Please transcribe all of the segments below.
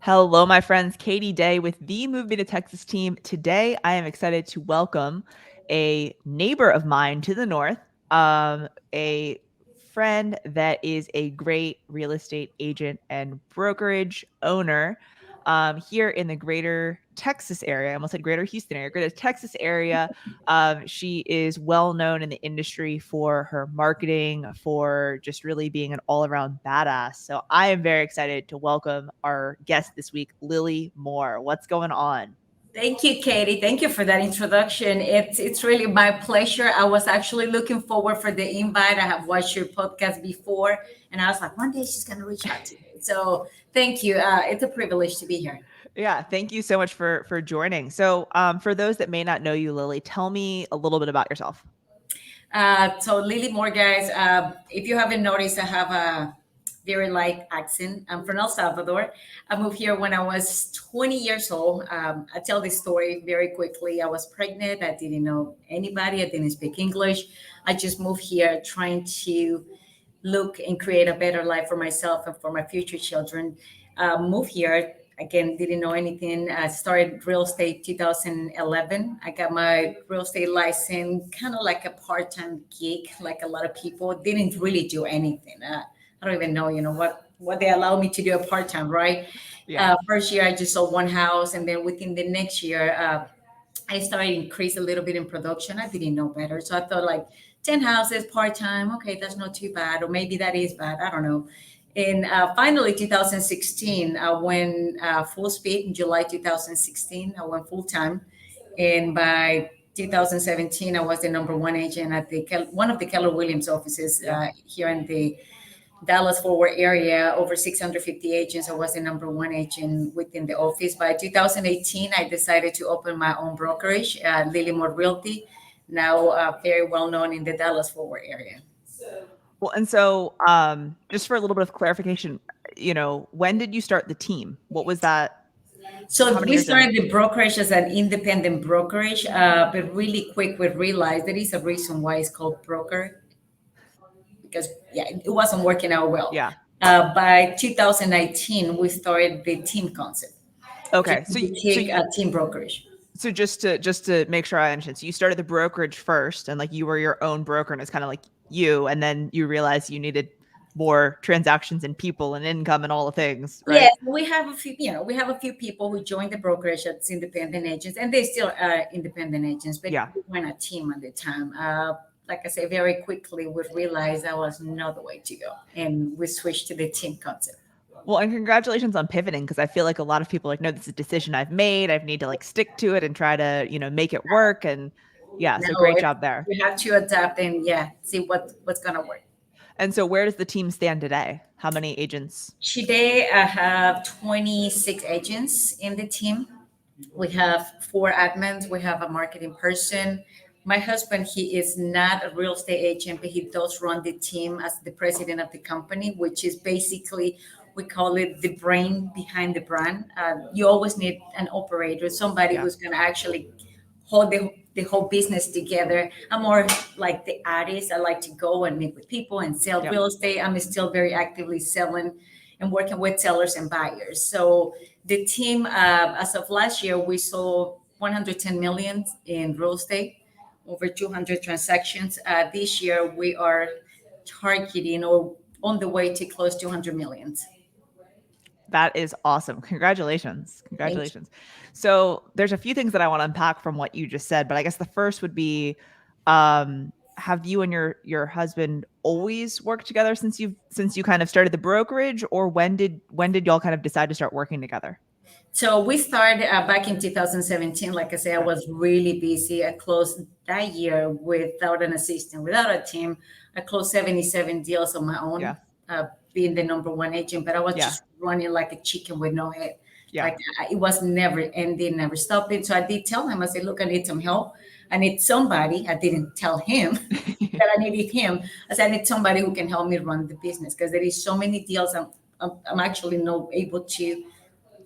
Hello, my friends. Katie Day with the Move Me to Texas team. Today, I am excited to welcome a neighbor of mine to the north, a friend that is a great real estate agent and brokerage owner here in the greater Texas area. I almost said greater Houston area, greater Texas area. She is well known in the industry for her marketing, for just really being an all around badass. So I am very excited to welcome our guest this week, Lily Moore. What's going on? Thank you, Katie. Thank you for that introduction. It's really my pleasure. I was actually looking forward for the invite. I have watched your podcast before, and I was like, one day she's going to reach out to me. So thank you. It's a privilege to be here. Yeah, thank you so much for joining. So, for those that may not know you, Lily, tell me a little bit about yourself. So Lily Moore, guys, if you haven't noticed, I have a very light accent. I'm from El Salvador. I moved here when I was 20 years old. I tell this story very quickly. I was pregnant. I didn't know anybody. I didn't speak English. I just moved here trying to look and create a better life for myself and for my future children. Moved here again, didn't know anything. I started real estate 2011. I got my real estate license kind of like a part-time gig, like a lot of people. Didn't really do anything. I don't even know, what they allow me to do a part-time, right? Yeah. First year I just sold one house, and then within the next year, I started increase a little bit in production. I didn't know better. So I thought like 10 houses part-time. Okay, that's not too bad. Or maybe that is bad. I don't know. And finally, 2016, I went full speed in July 2016. I went full time. And by 2017, I was the number one agent at one of the Keller Williams offices Yeah. here in the Dallas Fort Worth area. Over 650 agents. I was the number one agent within the office. By 2018, I decided to open my own brokerage, Lily Moore Realty, now very well known in the Dallas Fort Worth area. Well, and so, just for a little bit of clarification, when did you start the team? What was that? How So many we years in? started the brokerage as an independent brokerage, but really quick we realized there is a reason why it's called broker, because yeah, it wasn't working out well. Yeah. By 2019, we started the team concept, Okay. just So, to take a team brokerage. so just to make sure I understand, so you started the brokerage first, and like you were your own broker, and it's kind of like you, and then you realized you needed more transactions and people and income and all the things, right? Yes, we have a few, we have a few people who joined the brokerage as independent agents, and they still are independent agents, but Yeah. we weren't a team at the time. Like I said, very quickly we realized that was not the way to go, and we switched to the team concept. Well, and congratulations on pivoting, because I feel like a lot of people are like, no, this is a decision I've made. I need to like stick to it and try to, make it work. And yeah, so No, great job there. we have to adapt and yeah, see what's gonna work. And so where does the team stand today? How many agents? Today, I have 26 agents in the team. We have four admins. We have a marketing person. My husband, he is not a real estate agent, but he does run the team as the president of the company, which is basically, we call it the brain behind the brand. You always need an operator, somebody Yeah. who's going to actually hold the whole business together. I'm more like the artist. I like to go and meet with people and sell Yep. real estate. I'm still very actively selling and working with sellers and buyers. So the team, as of last year, we sold 110 million in real estate, over 200 transactions. This year, we are targeting or on the way to close to 100 millions. That is awesome. Congratulations. Thank you. Congratulations. So there's a few things that I want to unpack from what you just said, but I guess the first would be, have you and your husband always worked together since you kind of started the brokerage, or when did y'all kind of decide to start working together? So we started back in 2017. Like I said, I Okay. was really busy. I closed that year without an assistant, without a team. I closed 77 deals on my own, Yeah. being the number one agent, but I was Yeah. just running like a chicken with no head. Yeah. Like it was never ending, never stopping. So I did tell him, I said, look, I need some help. I need somebody. I didn't tell him that I needed him. I said, I need somebody who can help me run the business because there is so many deals I'm actually not able to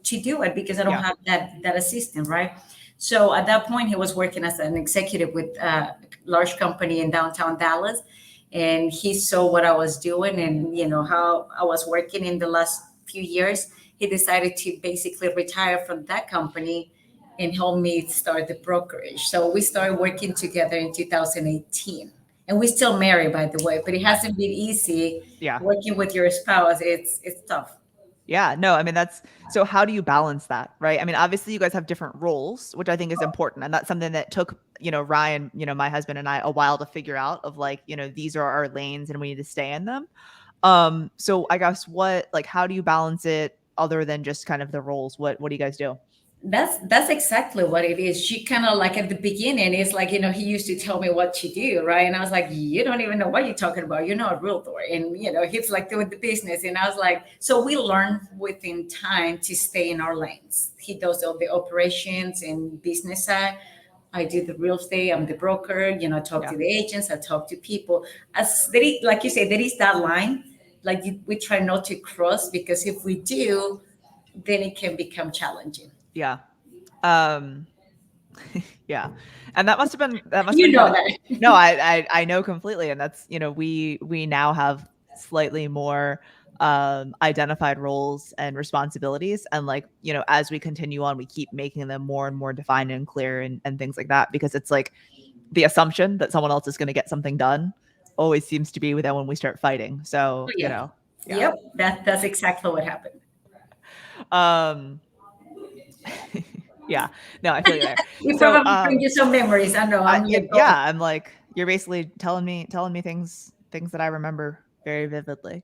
do it because I don't Yeah. have that assistant, right? So at that point, he was working as an executive with a large company in downtown Dallas, and he saw what I was doing and how I was working in the last few years, he decided to basically retire from that company and help me start the brokerage. So we started working together in 2018. And we're still married, by the way, but it I, hasn't been easy yeah. working with your spouse. It's tough. Yeah, no, I mean that's so how do you balance that, right? I mean, obviously you guys have different roles, which I think is important. And that's something that took, Ryan, my husband and I a while to figure out of like, these are our lanes and we need to stay in them. So I guess how do you balance it other than just kind of the roles? What do you guys do? That's exactly what it is. She kind of like at the beginning, it's like, he used to tell me what to do, right? And I was like, you don't even know what you're talking about. You're not a realtor. And, he's like doing the business. And I was like, so we learn within time to stay in our lanes. He does all the operations and business side. I do the real estate. I'm the broker. I talk Yeah. to the agents. I talk to people. As there is, like you say, there is that line. Like we try not to cross because if we do, then it can become challenging. Yeah. Um yeah. And that must have been You kind know of that. no, I know completely. And that's, we now have slightly more identified roles and responsibilities. And like, as we continue on, we keep making them more and more defined and clear and things like that. Because it's like the assumption that someone else is going to get something done always seems to be with that when we start fighting. So, Yeah. yeah. Yep. That's exactly what happened. Um yeah. No, I feel you there. It So probably brings you some memories. I know. I'm like going. yeah, I'm like you're basically telling me things that I remember very vividly.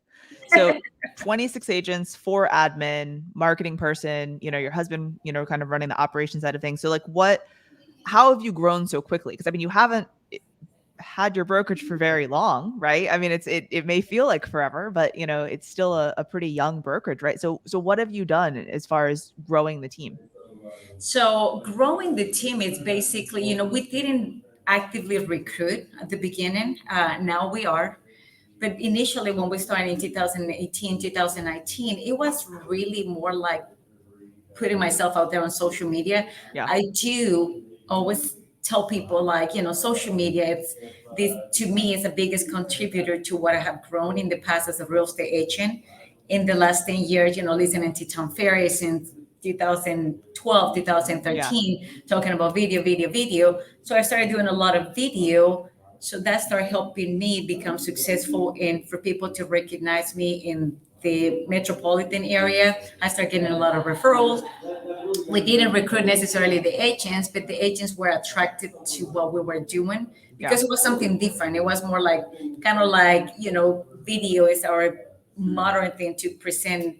So 26 agents, 4 admin, marketing person, your husband, kind of running the operation side of things. So like how have you grown so quickly? Because I mean you haven't had your brokerage for very long, right? I mean it may feel like forever, but it's still a pretty young brokerage, right? So what have you done as far as growing the team? So growing the team is basically, we didn't actively recruit at the beginning. Now we are. But initially, when we started in 2018, 2019, it was really more like putting myself out there on social media. Yeah. I do always tell people like, social media, it's this to me is the biggest contributor to what I have grown in the past as a real estate agent. In the last 10 years, listening to Tom Ferry since 2012, Yeah. 2013, talking about video, video, video. So I started doing a lot of video. So that started helping me become successful and for people to recognize me in the metropolitan area. I started getting a lot of referrals. We didn't recruit necessarily the agents, but the agents were attracted to what we were doing Yeah. because it was something different. It was more like kind of like, video is our modern thing to present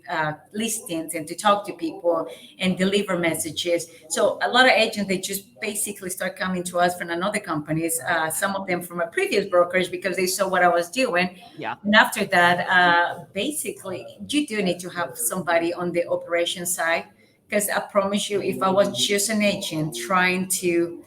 listings and to talk to people and deliver messages. So a lot of agents, they just basically start coming to us from another companies, some of them from a previous brokerage because they saw what I was doing. Yeah. And after that, basically, you do need to have somebody on the operation side because I promise you, if I was just an agent trying to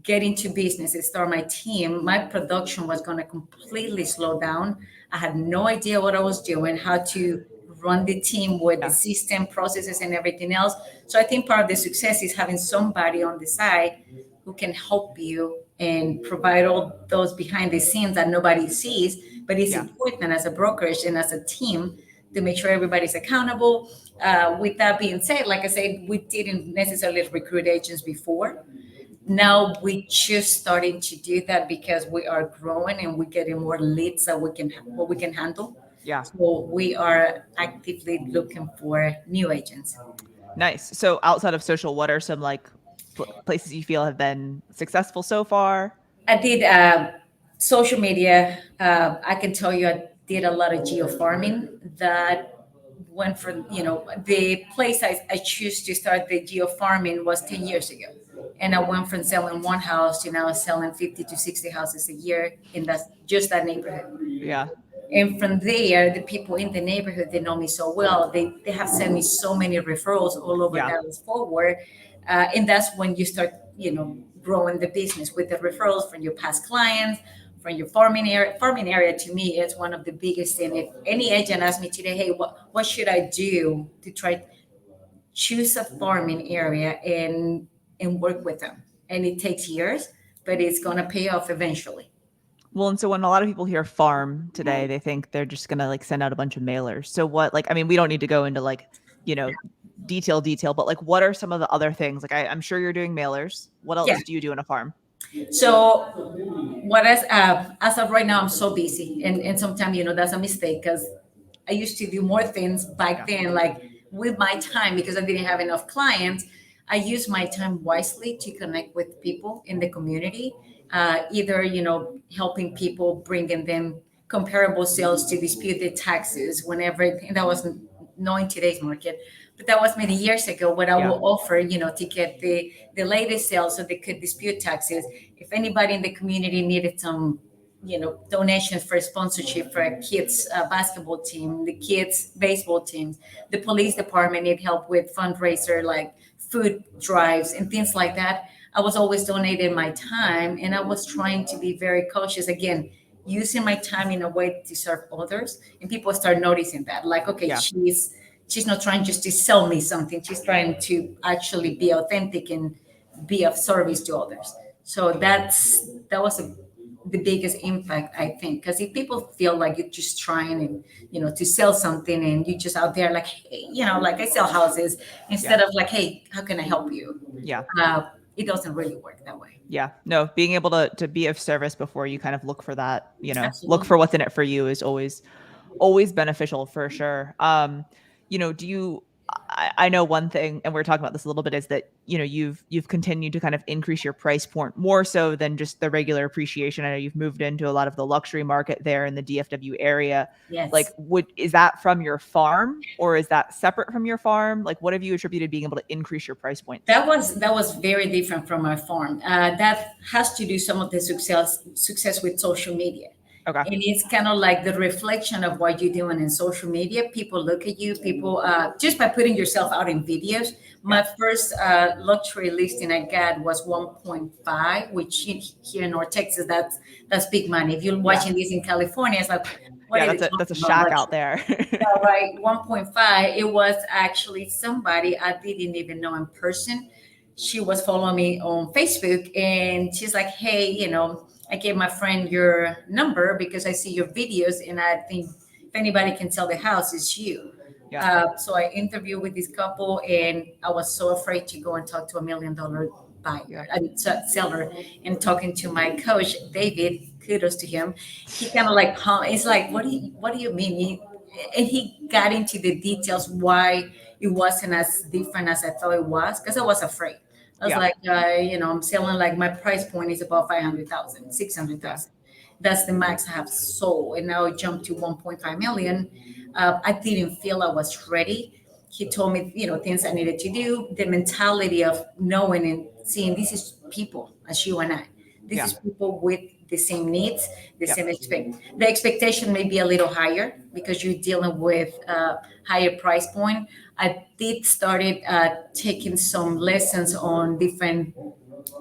get into business and start my team, my production was going to completely slow down. I had no idea what I was doing, how to run the team with the Yeah. system, processes, and everything else. So I think part of the success is having somebody on the side who can help you and provide all those behind the scenes that nobody sees. But it's Yeah. important as a brokerage and as a team to make sure everybody's accountable. With that being said, like I said, we didn't necessarily recruit agents before. Now we just starting to do that because we are growing and we're getting more leads that we can handle. Yeah. So we are actively looking for new agents. Nice. So outside of social, what are some like places you feel have been successful so far? I did social media. I can tell you, I did a lot of geo farming. That went from the place I choose to start the geo farming was 10 years ago, and I went from selling one house to now selling 50 to 60 houses a year in that neighborhood. Yeah. And from there, the people in the neighborhood, they know me so well. They have sent me so many referrals all over Yeah. Dallas Forward. And that's when you start, growing the business with the referrals from your past clients, from your farming area. Farming area to me is one of the biggest thing. If any agent asks me today, hey, what should I do to try choose a farming area and work with them? And it takes years, but it's gonna pay off eventually. Well, and so when a lot of people hear farm today, they think they're just gonna like send out a bunch of mailers. So what, like, I mean, we don't need to go into like, you know, detail, but like, what are some of the other things? Like, I'm sure you're doing mailers. What Yeah. else do you do in a farm? So what as of right now, I'm so busy, and sometimes that's a mistake because I used to do more things back Yeah, then, like with my time because I didn't have enough clients. I use my time wisely to connect with people in the community, either helping people, bringing them comparable sales to dispute the taxes whenever, and that wasn't knowing today's market, but that was many years ago. What I yeah, will offer, to get the latest sales so they could dispute taxes. If anybody in the community needed some donations for sponsorship for a kids basketball team, the kids baseball teams, the police department need help with fundraiser like food drives and things like that. I was always donating my time, and I was trying to be very cautious again, using my time in a way to serve others. And people start noticing that, like, okay, yeah, she's not trying just to sell me something, she's trying to actually be authentic and be of service to others. So that was the biggest impact, I think, because if people feel like you're just trying and to sell something, and you just out there like, hey, like I sell houses, yeah, instead of like, hey, how can I help you? yeah. It doesn't really work that way. Yeah. No, being able to be of service before you kind of look for that, look Absolutely. for what's in it for you is always beneficial for sure. Do you I know one thing, and we are talking about this a little bit, is that, you've continued to kind of increase your price point more so than just the regular appreciation. I know you've moved into a lot of the luxury market there in the DFW area. Like, Yes. is that from your farm, or is that separate from your farm? Like, what have you attributed being able to increase your price points? That was very different from our farm. That has to do some of the success with social media, Okay. and it's kind of like the reflection of what you're doing in social media. People look at you. People just by putting yourself out in videos. Yeah. My first luxury listing I got was 1.5, which here in North Texas, that's big money. If you're Yeah. watching this in California, it's like, what Yeah, are they that's a talking about shack out luxury? there. Yeah, right. 1.5. It was actually somebody I didn't even know in person. She was following me on Facebook, and she's like, hey, I gave my friend your number because I see your videos, and I think if anybody can sell the house, it's you. Yeah. So I interviewed with this couple, and I was so afraid to go and talk to $1 million Yeah. buyer, I mean, seller. And talking to my coach, David, kudos to him. He kind of like, huh? It's like, what do you mean? And he got into the details why it wasn't as different as I thought it was, because I was afraid. I was Yeah. like, I'm selling, like my price point is about 500,000, six hundred Yeah. thousand. That's the max I have sold. And now it jumped to 1.5 million. I didn't feel I was ready. He told me, things I needed to do, the mentality of knowing and seeing this is people as you and I. This Yeah. is people with the same needs, the Yep. same expect. The expectation may be a little higher because you're dealing with a higher price point. I did started taking some lessons on different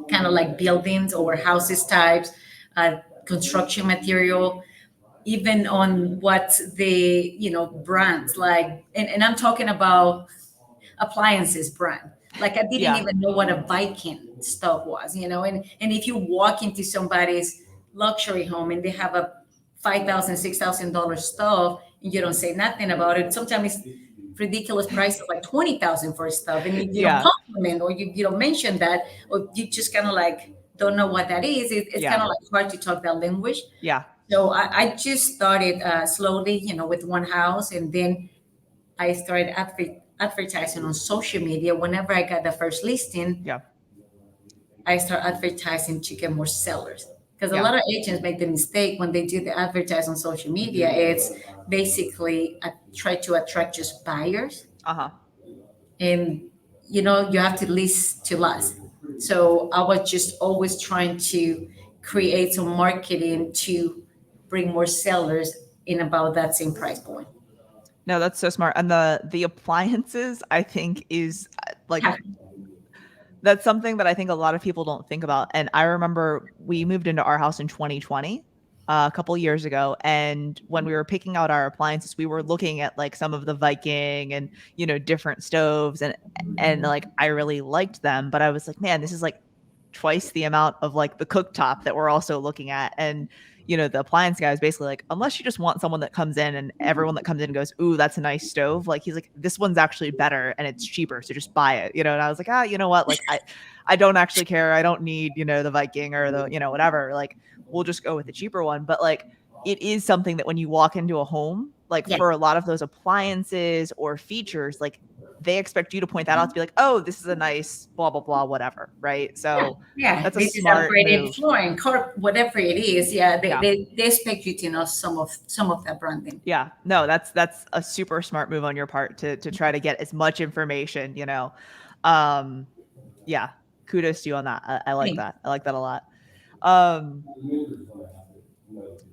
kind of like buildings or houses types, construction material, even on what the brands like, and I'm talking about appliances brand. Like I didn't Yeah. even know what a Viking stuff was, and if you walk into somebody's luxury home and they have a $5,000, $6,000 stuff, and you don't say nothing about it, sometimes it's ridiculous prices like 20,000 for stuff, and you don't Yeah. compliment, or you don't mention that, or you just kind of like don't know what that is. It's kind Yeah. of like hard to talk that language. Yeah. So I just started slowly, with one house, and then I started advertising on social media. Whenever I got the first listing, Yeah. I start advertising to get more sellers. Because a Yeah. lot of agents make the mistake when they do the advertise on social media. It's basically try to attract just buyers, Uh-huh. and you have to list to last. So I was just always trying to create some marketing to bring more sellers in about that same price point. No, that's so smart. And the appliances, I think, is like, that's something that I think a lot of people don't think about. And I remember we moved into our house in 2020, a couple years ago, and when we were picking out our appliances, we were looking at like some of the Viking and, different stoves, and like I really liked them, but I was like, man, this is like twice the amount of like the cooktop that we're also looking at. And the appliance guy was basically like, unless you just want someone that comes in and everyone that comes in goes, ooh, that's a nice stove. Like he's like, this one's actually better and it's cheaper, so just buy it. And I was like, you know what? Like I don't actually care. I don't need the Viking or the whatever. Like we'll just go with the cheaper one. But like it is something that when you walk into a home, like Yeah. for a lot of those appliances or features, like they expect you to point that out to be like, oh, this is a nice blah blah blah whatever, right? Yeah, So yeah. that's a This is smart upgraded move. flooring, carpet, whatever it is. Yeah, they, Yeah. they, they expect you to know some of that branding. Yeah. No, that's a super smart move on your part to try to get as much information. Um yeah, kudos to you on that. I like Thanks. that. I like that a lot. Um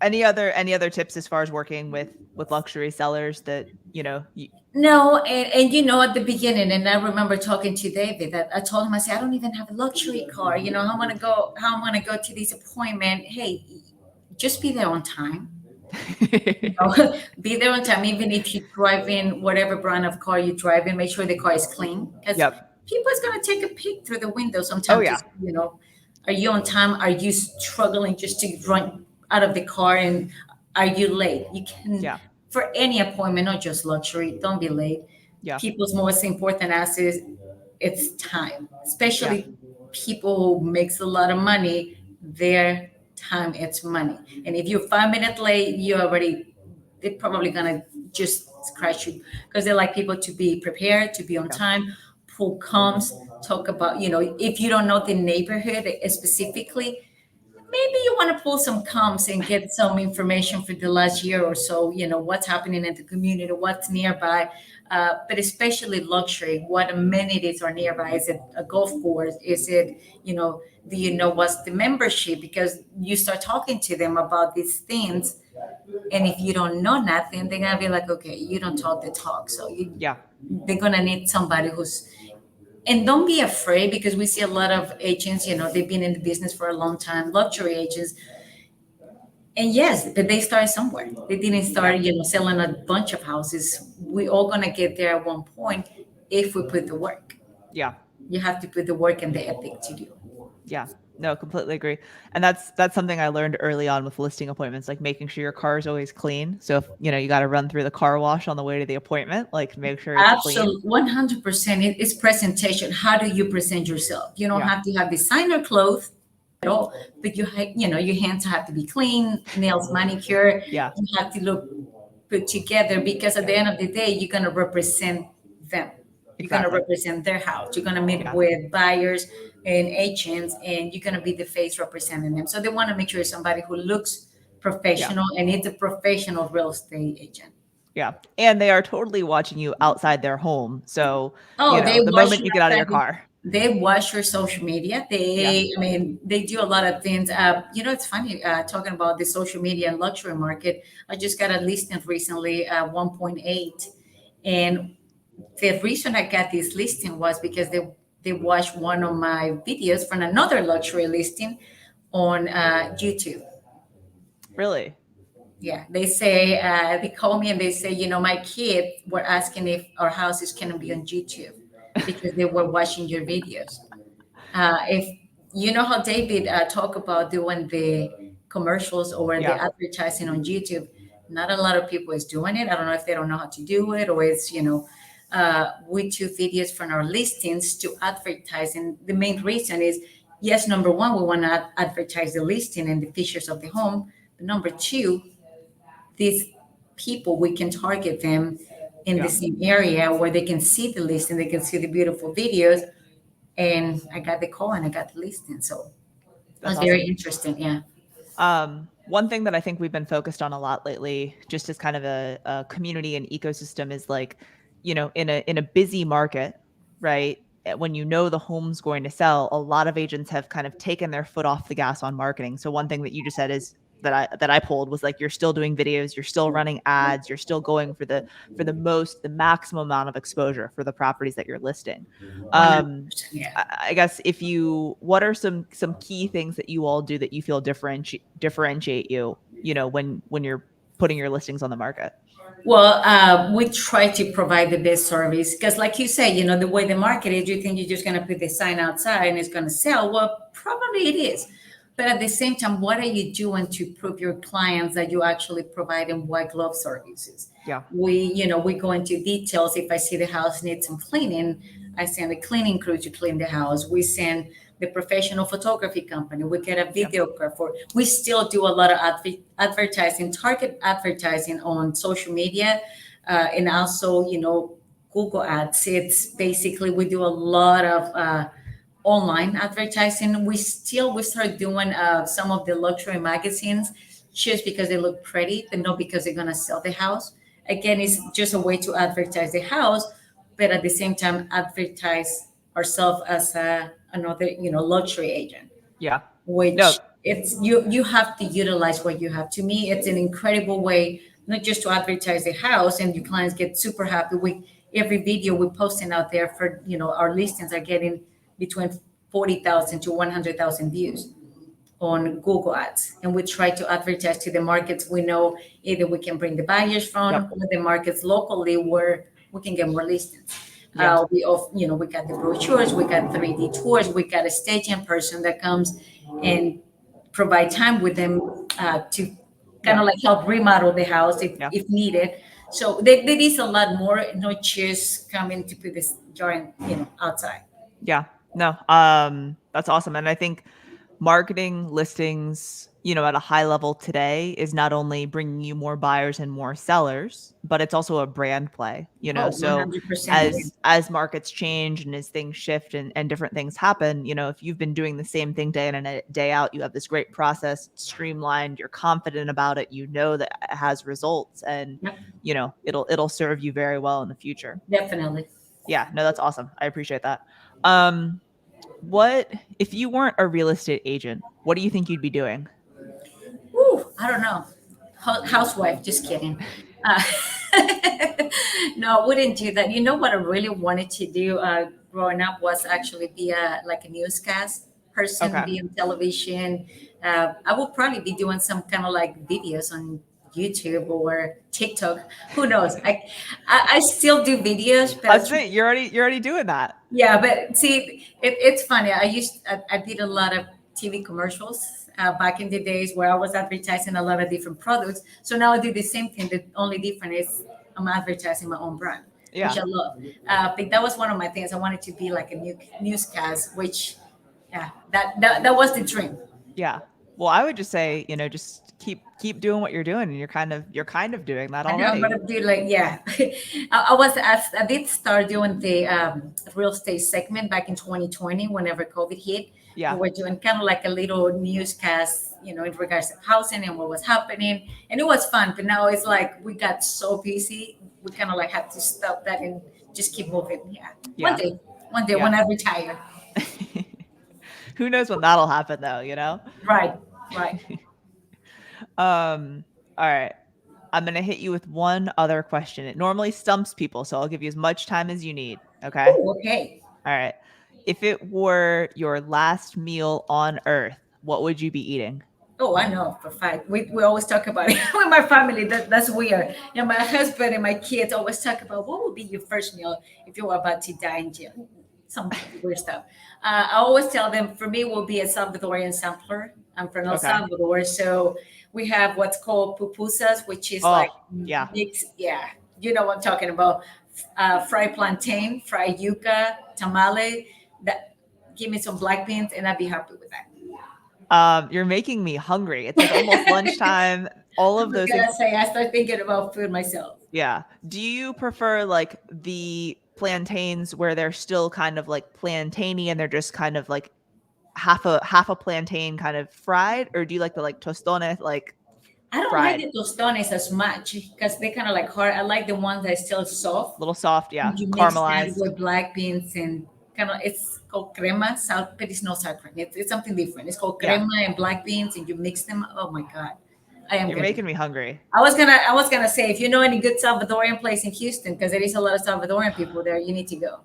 any other tips as far as working with luxury sellers that No, and at the beginning, and I remember talking to David that I told him, I said, I don't even have a luxury car. How I'm gonna go to this appointment. Hey, just be there on time. Be there on time, even if you drive in whatever brand of car you drive in, make sure the car is clean. Because Yep. people is gonna take a peek through the window Oh sometimes to yeah. see, are you on time? Are you struggling just to run out of the car, and are you late? You can, Yeah. for any appointment, not just luxury, don't be late. Yeah. People's most important asset is it's time, Yeah. especially people who makes a lot of money. Their time, it's money. And if you're 5 minutes late, they're probably gonna just scratch you, because they like people to be prepared, to be on Yeah. time. Who comes, talk about, if you don't know the neighborhood specifically, maybe you want to pull some comps and get some information for the last year or so, what's happening in the community, what's nearby. But especially luxury, what amenities are nearby? Is it a golf course? Is it, do you know what's the membership? Because you start talking to them about these things, and if you don't know nothing, they're gonna be like, okay, you don't talk the talk. So Yeah. they're gonna need somebody who's, and don't be afraid, because we see a lot of agents, they've been in the business for a long time, luxury agents. And yes, but they started somewhere. They didn't Yeah. start, selling a bunch of houses. We all gonna get there at one point if we put the work. Yeah. You have to put the work and the ethic to do. Yeah. No, completely agree. And that's something I learned early on with listing appointments, like making sure your car is always clean. So if you got to run through the car wash on the way to the appointment, like make sure it's clean. Absolutely, 100%. It's presentation. How do you present yourself? You don't Yeah. have to have designer clothes at all, but your hands have to be clean, nails manicure. Yeah. You have to look put together, because at the end of the day, you're gonna represent them. You're gonna Exactly. represent their house. You're gonna meet Yeah. with buyers and agents, and you're gonna be the face representing them. So they want to make sure somebody who looks Yeah. professional, and it's a professional real estate agent. Yeah. And they are totally watching you outside their home. So, Oh, they the watch moment you you get out of your outside. car. They watch your social media. Yeah. I mean, they do a lot of things. It's funny, talking about the social media and luxury market. I just got a listing recently, 1.8. And the reason I got this listing was because they watched one of my videos from another luxury listing on YouTube. Really? Yeah, they call me and they say, my kids were asking if our houses can be on YouTube because they were watching your videos. If you know how David talk about doing the commercials or the Yeah. advertising on YouTube, not a lot of people is doing it. I don't know if they don't know how to do it, or it's, we do videos from our listings to advertise. And the main reason is, yes, number one, we want to advertise the listing and the features of the home. But number two, these people, we can target them in the Yeah. same area where they can see the listing, they can see the beautiful videos. And I got the call and I got the listing. So it That's was very awesome. interesting. Yeah. One thing that I think we've been focused on a lot lately, just as kind of a community and ecosystem, is like, in a busy market, right? When the home's going to sell, a lot of agents have kind of taken their foot off the gas on marketing. So one thing that you just said is that I pulled was like, you're still doing videos, you're still running ads, you're still going for the maximum amount of exposure for the properties that you're listing. Um, 100%. Yeah. I guess what are some key things that you all do that you feel differentiate you, when you're putting your listings on the market? Well, we try to provide the best service because, like you say, the way the market is, you think you're just going to put the sign outside and it's going to sell. Well, probably it is. But at the same time, what are you doing to prove your clients that you actually provide them white glove services? Yeah. We go into details. If I see the house needs some cleaning, I send a cleaning crew to clean the house. We send the professional photography company. We get a Yeah. videographer. We still do a lot of advertising, target advertising on social media, and also, Google Ads. It's basically we do a lot of online advertising. We start doing some of the luxury magazines just because they look pretty, but not because they're gonna sell the house. Again, it's just a way to advertise the house, but at the same time advertise ourselves as another luxury agent, Yeah. No. which it's you have to utilize what you have. To me, it's an incredible way not just to advertise the house and your clients get super happy with every video we're posting out there. For our listings are getting between 40,000 to 100,000 views on Google Ads, and we try to advertise to the markets we know either we can bring the buyers from, Yep. or the markets locally where we can get more listings. Yeah. We got the brochures, we got 3D tours, we got a staging person that comes and provide time with them to kind Yeah. of like help remodel the house Yeah. if needed. So there is a lot more, not just coming to put this drawing, outside. Yeah. No. That's awesome. And I think marketing listings, at a high level today is not only bringing you more buyers and more sellers, but it's also a brand play. Oh, So 100%. as markets change and as things shift and different things happen, if you've been doing the same thing day in and day out, you have this great process, it's streamlined, you're confident about it, that it has results, and Yep, it'll serve you very well in the future. definitely. Yeah, no, that's awesome. I appreciate that. Um, what if you weren't a real estate agent? What do you think you'd be doing? Woo, I don't know. Housewife, just kidding. Uh, no, I wouldn't do that. You know what I really wanted to do growing up was actually be like a newscast person, Okay. be on television. I would probably be doing some kind of like videos on YouTube or TikTok. Who knows? I still do videos, but I was saying you're already doing that. yeah, but see, it's funny. I did a lot of TV commercials back in the days where I was advertising a lot of different products. So now I do the same thing. The only difference is I'm advertising my own brand, which Yeah. I love. But that was one of my things. I wanted to be like a newscast, which, yeah, that was the dream. Yeah. Well, I would just say, just keep doing what you're doing, and you're kind of doing that I know I'm already. gonna do like, yeah. I did start doing the real estate segment back in 2020 whenever COVID hit. We Yeah. were doing kind of like a little newscast, in regards to housing and what was happening, and it was fun. But now it's like we got so busy, we kind of like had to stop that and just keep moving. Yeah, Yeah. one day Yeah. when I retire. Who knows when that'll happen though? Right, right. All right. I'm going to hit you with one other question. It normally stumps people, so I'll give you as much time as you need, okay? Ooh, okay. All right. If it were your last meal on earth, what would you be eating? Oh, I know for a fact. We always talk about it with my family. That's weird. My husband and my kids always talk about what would be your first meal if you were about to die in jail. Some weird stuff. I always tell them for me will be a Salvadorian sampler. I'm from El Okay. Salvador, so we have what's called pupusas, which is like Oh, yeah. mixed. Yeah, you know what I'm talking about. Fried plantain, fried yuca, tamale. That give me some black beans, and I'd be happy with that. You're making me hungry. It's like almost lunchtime. All I of was those things. gonna say I start thinking about food myself. Yeah. Do you prefer like the plantains where they're still kind of like plantainy and they're just kind of like half a plantain kind of fried, or do you like the like tostones like I don't like fried, the tostones as much because they kind of like hard. I like the ones that are still soft. little soft, yeah, And you mix that caramelized? with black beans and kind of it's called crema, salt, but it's not sour cream. It's something different. It's called Yeah. crema and black beans, and you mix them. Oh my god, I am You're good. making me hungry. I was gonna say if you know any good Salvadorian place in Houston, because there is a lot of Salvadorian people there, you need to go.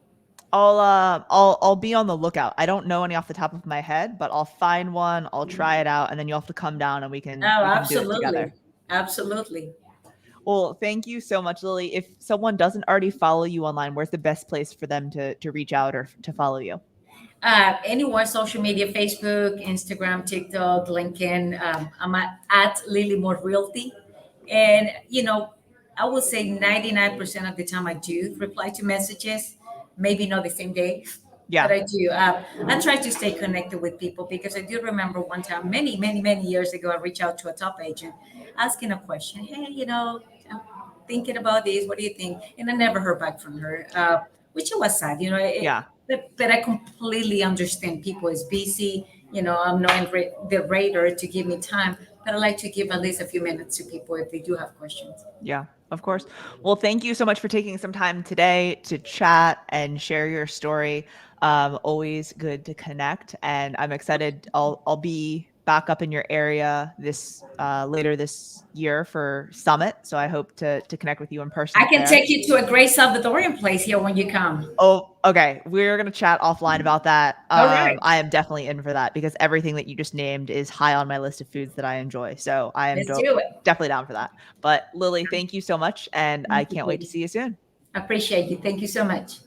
I'll be on the lookout. I don't know any off the top of my head, but I'll find one, I'll try it out, and then you'll have to come down and we can Oh, we can do it absolutely, together. absolutely. Well, thank you so much, Lily. If someone doesn't already follow you online, where's the best place for them to reach out or to follow you? Anywhere, social media, Facebook, Instagram, TikTok, LinkedIn. I'm at Lily Moore Realty. And, I would say 99% of the time I do reply to messages, maybe not the same day, but Yeah. I do. I try to stay connected with people because I do remember one time, many, many, many years ago, I reached out to a top agent asking a question. Hey, I'm thinking about this. What do you think? And I never heard back from her, which was sad. Yeah. But I completely understand people is busy. I'm not in the radar to give me time, but I like to give at least a few minutes to people if they do have questions. Yeah, of course. Well, thank you so much for taking some time today to chat and share your story. Always good to connect, and I'm excited. I'll be back up in your area this later this year for Summit, so I hope to connect with you in I person can there. take you to a great Salvadorian place here when you come. Oh, okay. We're gonna chat offline about that. All right, I am definitely in for that because everything that you just named is high on my list of foods that I enjoy. So I am let's do it. definitely down for that. But Lily, thank you so much, and I Thank you, can't wait to Katie. see you soon. I appreciate you. Thank you so much.